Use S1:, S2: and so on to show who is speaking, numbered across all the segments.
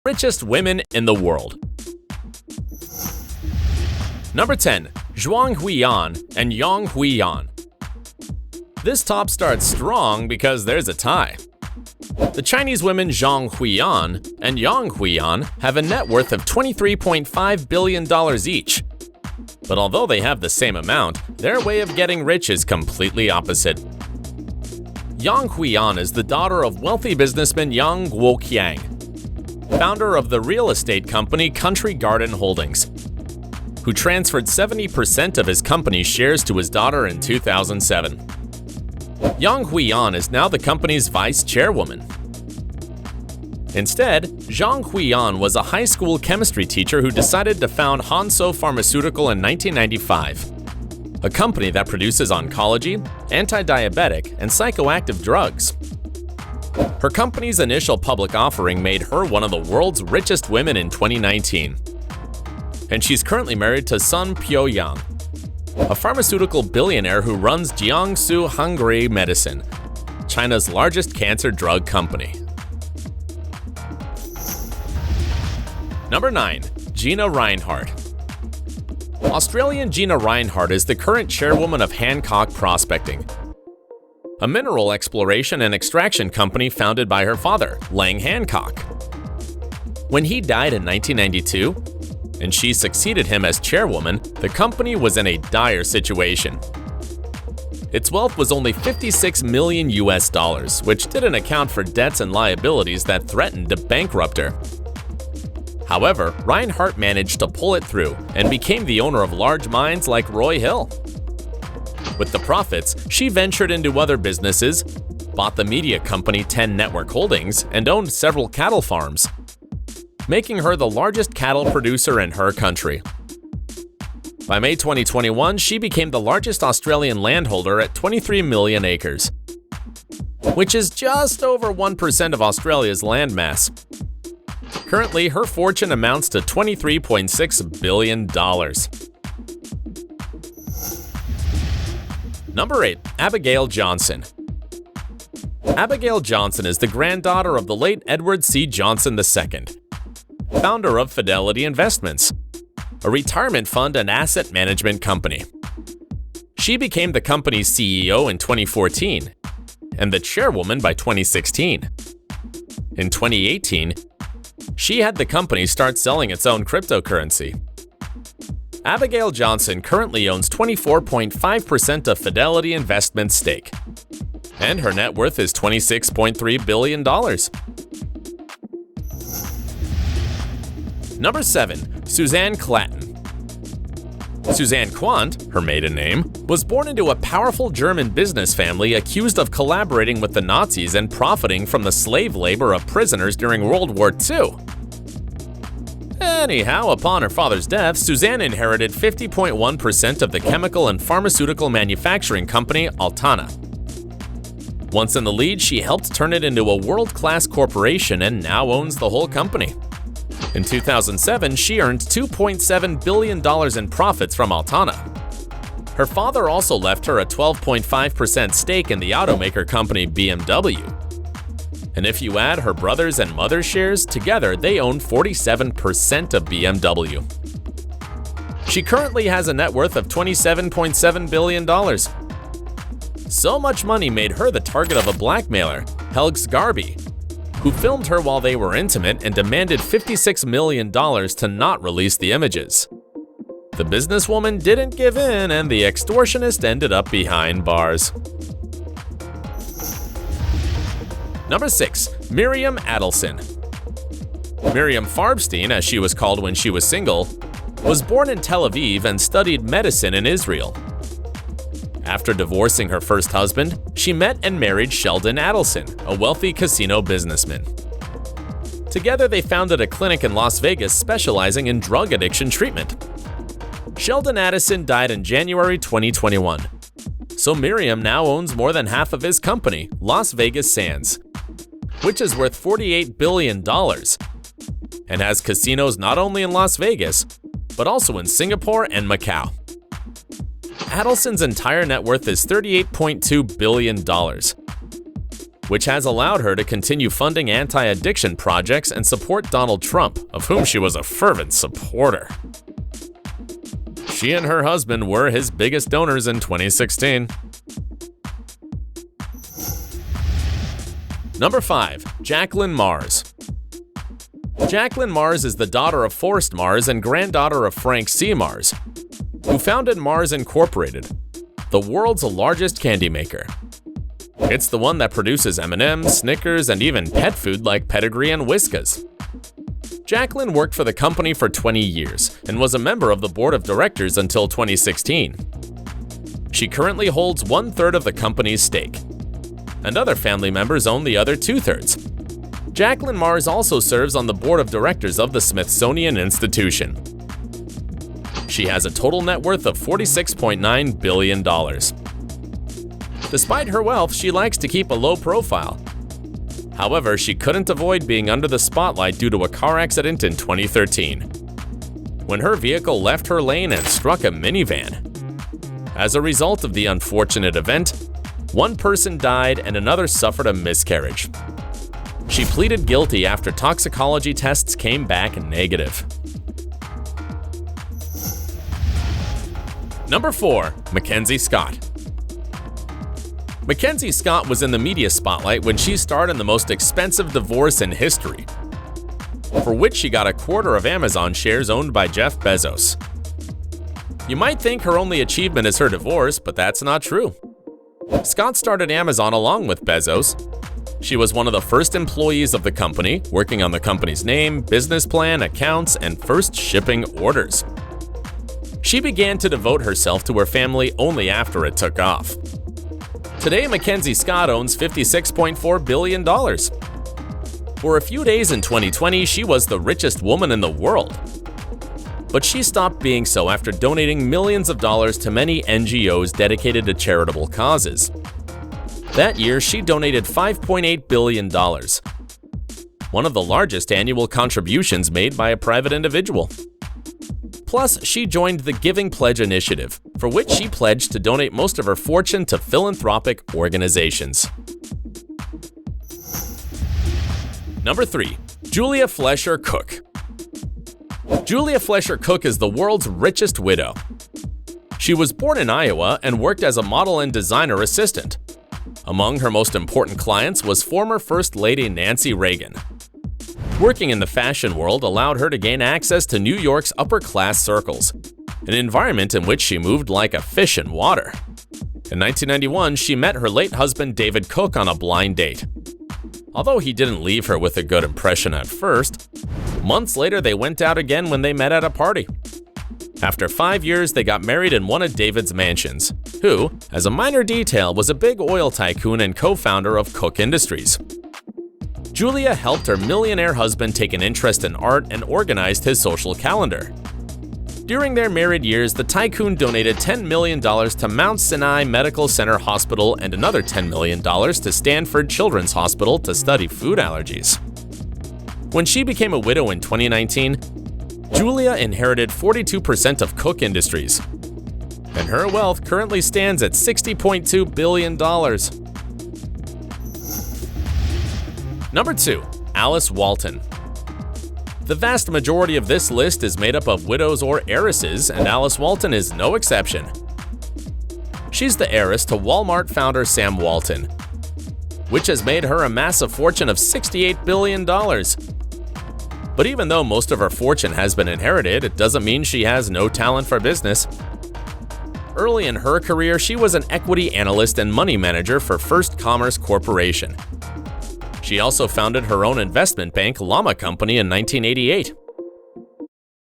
S1: Richest women in the world. Number 10. Zhuang Huiyan and Yang Huiyan. This top starts strong because there's a tie. The Chinese women Zhang Huiyan and Yang Huiyan have a net worth of $23.5 billion each. But although they have the same amount, their way of getting rich is completely opposite. Yang Huiyan is the daughter of wealthy businessman Yang Guoqiang, founder of the real estate company Country Garden Holdings, who transferred 70% of his company's shares to his daughter in 2007. Yang Huiyan is now the company's vice chairwoman. Instead, Zhang Huiyan was a high school chemistry teacher who decided to found Hansoh Pharmaceutical in 1995, a company that produces oncology, anti-diabetic, and psychoactive drugs. Her company's initial public offering made her one of the world's richest women in 2019. And she's currently married to Sun Pyoyang, a pharmaceutical billionaire who runs Jiangsu Hengrui Medicine, China's largest cancer drug company. Number 9. Gina Rinehart. Australian Gina Rinehart is the current chairwoman of Hancock Prospecting, a mineral exploration and extraction company founded by her father, Lang Hancock. When he died in 1992, and she succeeded him as chairwoman, the company was in a dire situation. Its wealth was only $56 million, which didn't account for debts and liabilities that threatened to bankrupt her. However, Rinehart managed to pull it through and became the owner of large mines like Roy Hill. With the profits, she ventured into other businesses, bought the media company 10 Network Holdings, and owned several cattle farms, making her the largest cattle producer in her country. By May 2021, she became the largest Australian landholder at 23 million acres, which is just over 1% of Australia's landmass. Currently, her fortune amounts to $23.6 billion. Number 8. Abigail Johnson. Abigail Johnson is the granddaughter of the late Edward C. Johnson II, founder of Fidelity Investments, a retirement fund and asset management company. She became the company's CEO in 2014 and the chairwoman by 2016. In 2018, she had the company start selling its own cryptocurrency. Abigail Johnson currently owns 24.5% of Fidelity Investments' stake, and her net worth is $26.3 billion. Number 7. Suzanne Klatten. Suzanne Quandt, her maiden name, was born into a powerful German business family accused of collaborating with the Nazis and profiting from the slave labor of prisoners during World War II. Anyhow, upon her father's death, Suzanne inherited 50.1% of the chemical and pharmaceutical manufacturing company Altana. Once in the lead, she helped turn it into a world-class corporation and now owns the whole company. In 2007, she earned $2.7 billion in profits from Altana. Her father also left her a 12.5% stake in the automaker company BMW. And if you add her brothers and mother's shares, together they own 47% of BMW. She currently has a net worth of $27.7 billion. So much money made her the target of a blackmailer, Helge Garby, who filmed her while they were intimate and demanded $56 million to not release the images. The businesswoman didn't give in, and the extortionist ended up behind bars. Number 6. Miriam Adelson. Miriam Farbstein, as she was called when she was single, was born in Tel Aviv and studied medicine in Israel. After divorcing her first husband, she met and married Sheldon Adelson, a wealthy casino businessman. Together, they founded a clinic in Las Vegas specializing in drug addiction treatment. Sheldon Adelson died in January 2021, so Miriam now owns more than half of his company, Las Vegas Sands, which is worth $48 billion, and has casinos not only in Las Vegas, but also in Singapore and Macau. Adelson's entire net worth is $38.2 billion. which has allowed her to continue funding anti-addiction projects and support Donald Trump, of whom she was a fervent supporter. She and her husband were his biggest donors in 2016. Number 5. Jacqueline Mars. Jacqueline Mars is the daughter of Forrest Mars and granddaughter of Frank C. Mars, who founded Mars Incorporated, the world's largest candy maker. It's the one that produces M&M's, Snickers, and even pet food like Pedigree and Whiskas. Jacqueline worked for the company for 20 years and was a member of the board of directors until 2016. She currently holds 1/3 of the company's stake, and other family members own the other 2/3. Jacqueline Mars also serves on the board of directors of the Smithsonian Institution. She has a total net worth of $46.9 billion. Despite her wealth, she likes to keep a low profile. However, she couldn't avoid being under the spotlight due to a car accident in 2013, when her vehicle left her lane and struck a minivan. As a result of the unfortunate event, one person died and another suffered a miscarriage. She pleaded guilty after toxicology tests came back negative. Number 4. Mackenzie Scott. Mackenzie Scott was in the media spotlight when she starred in the most expensive divorce in history, for which she got a quarter of Amazon shares owned by Jeff Bezos. You might think her only achievement is her divorce, but that's not true. Scott started Amazon along with Bezos. She was one of the first employees of the company, working on the company's name, business plan, accounts, and first shipping orders. She began to devote herself to her family only after it took off. Today, Mackenzie Scott owns $56.4 billion. For a few days in 2020, she was the richest woman in the world. But she stopped being so after donating millions of dollars to many NGOs dedicated to charitable causes. That year, she donated $5.8 billion, one of the largest annual contributions made by a private individual. Plus, she joined the Giving Pledge initiative, for which she pledged to donate most of her fortune to philanthropic organizations. Number 3. Julia Flesher Cook. Julia Flesher Cook is the world's richest widow. She was born in Iowa and worked as a model and designer assistant. Among her most important clients was former First Lady Nancy Reagan. Working in the fashion world allowed her to gain access to New York's upper-class circles, an environment in which she moved like a fish in water. In 1991, she met her late husband David Cook on a blind date. Although he didn't leave her with a good impression at first, months later they went out again when they met at a party. After 5 years, they got married in one of David's mansions, who, as a minor detail, was a big oil tycoon and co-founder of Cook Industries. Julia helped her millionaire husband take an interest in art and organized his social calendar. During their married years, the tycoon donated $10 million to Mount Sinai Medical Center Hospital and another $10 million to Stanford Children's Hospital to study food allergies. When she became a widow in 2019, Julia inherited 42% of Cook Industries, and her wealth currently stands at $60.2 billion. Number 2. Alice Walton. The vast majority of this list is made up of widows or heiresses, and Alice Walton is no exception. She's the heiress to Walmart founder Sam Walton, which has made her a massive fortune of $68 billion. But even though most of her fortune has been inherited, it doesn't mean she has no talent for business. Early in her career, she was an equity analyst and money manager for First Commerce Corporation. She also founded her own investment bank, Llama Company, in 1988.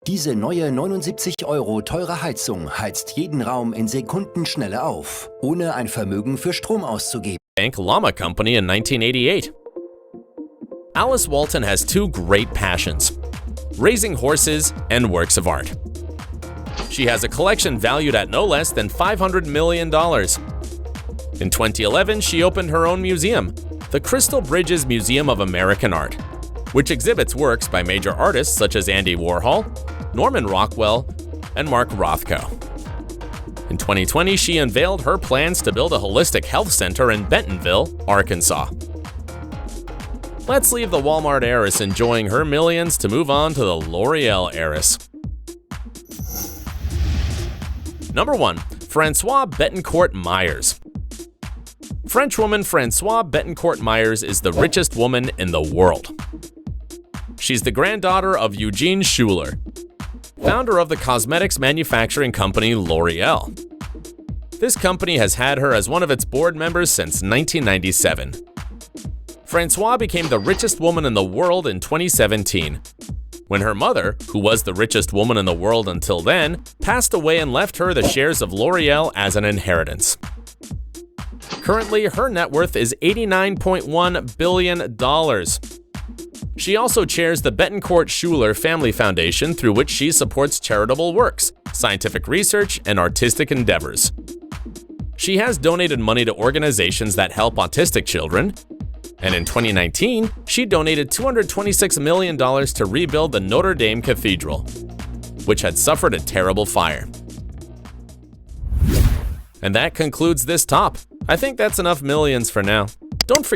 S2: Diese neue 79 € teure Heizung heizt jeden Raum in Sekundenschnelle auf, ohne ein Vermögen für Strom auszugeben.
S1: Bank Llama Company in 1988. Alice Walton has two great passions: raising horses and works of art. She has a collection valued at no less than $500 million. In 2011, she opened her own museum, the Crystal Bridges Museum of American Art, which exhibits works by major artists such as Andy Warhol, Norman Rockwell, and Mark Rothko. In 2020, she unveiled her plans to build a holistic health center in Bentonville, Arkansas. Let's leave the Walmart heiress enjoying her millions to move on to the L'Oreal heiress. Number 1. Françoise Bettencourt Myers. Frenchwoman Françoise Bettencourt Myers is the richest woman in the world. She's the granddaughter of Eugene Schuler, founder of the cosmetics manufacturing company L'Oreal. This company has had her as one of its board members since 1997. Françoise became the richest woman in the world in 2017, when her mother, who was the richest woman in the world until then, passed away and left her the shares of L'Oreal as an inheritance. Currently, her net worth is $89.1 billion. She also chairs the Bettencourt Schuler Family Foundation, through which she supports charitable works, scientific research, and artistic endeavors. She has donated money to organizations that help autistic children, and in 2019, she donated $226 million to rebuild the Notre Dame Cathedral, which had suffered a terrible fire. And that concludes this top. I think that's enough millions for now. Don't forget